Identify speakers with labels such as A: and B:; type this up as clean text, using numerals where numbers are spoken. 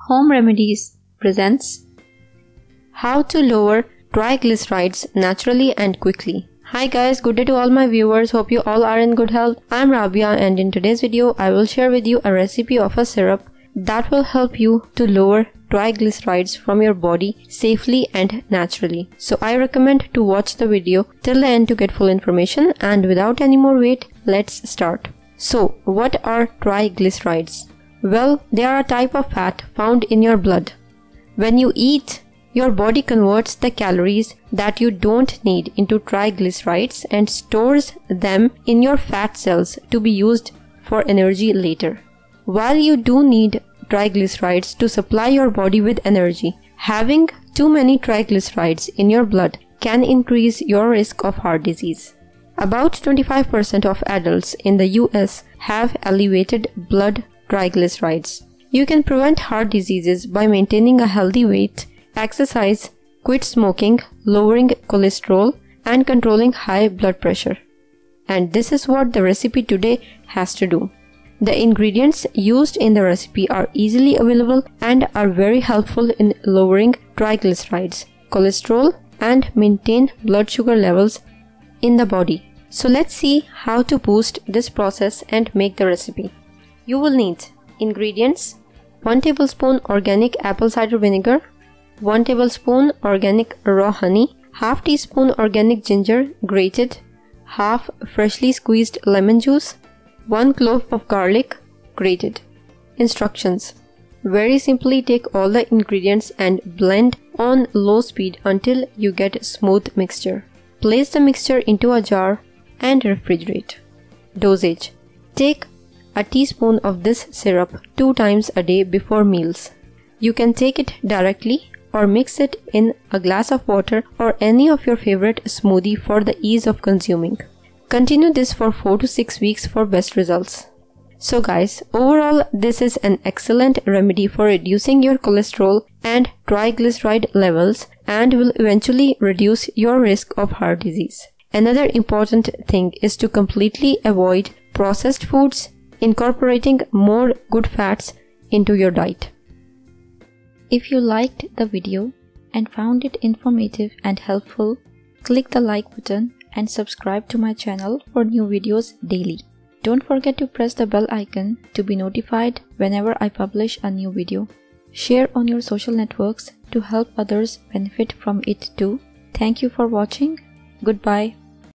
A: Home Remedies presents How to Lower Triglycerides Naturally and Quickly. Hi guys, good day to all my viewers. Hope you all are in good health. I'm Rabia and in today's video I will share with you a recipe of a syrup that will help you to lower triglycerides from your body safely and naturally. So I recommend to watch the video till the end to get full information, and without any more wait, let's start. So what are triglycerides? Well, they are a type of fat found in your blood. When you eat, your body converts the calories that you don't need into triglycerides and stores them in your fat cells to be used for energy later. While you do need triglycerides to supply your body with energy, having too many triglycerides in your blood can increase your risk of heart disease. About 25% of adults in the US have elevated blood triglycerides. You can prevent heart diseases by maintaining a healthy weight, exercise, quit smoking, lowering cholesterol, and controlling high blood pressure. And this is what the recipe today has to do. The ingredients used in the recipe are easily available and are very helpful in lowering triglycerides, cholesterol, and maintain blood sugar levels in the body. So let's see how to boost this process and make the recipe. You will need ingredients: 1 tablespoon organic apple cider vinegar, 1 tablespoon organic raw honey, half teaspoon organic ginger grated, half freshly squeezed lemon juice, 1 clove of garlic grated. Instructions: very simply take all the ingredients and blend on low speed until you get a smooth mixture. Place the mixture into a jar and refrigerate. Dosage: take a teaspoon of this syrup 2 times a day before meals. You can take it directly or mix it in a glass of water or any of your favorite smoothie for the ease of consuming. Continue this for 4 to 6 weeks for best results. So guys, overall this is an excellent remedy for reducing your cholesterol and triglyceride levels and will eventually reduce your risk of heart disease. Another important thing is to completely avoid processed foods, incorporating more good fats into your diet. If you liked the video and found it informative and helpful, click the like button and subscribe to my channel for new videos daily. Don't forget to press the bell icon to be notified whenever I publish a new video. Share on your social networks to help others benefit from it too. Thank you for watching. Goodbye.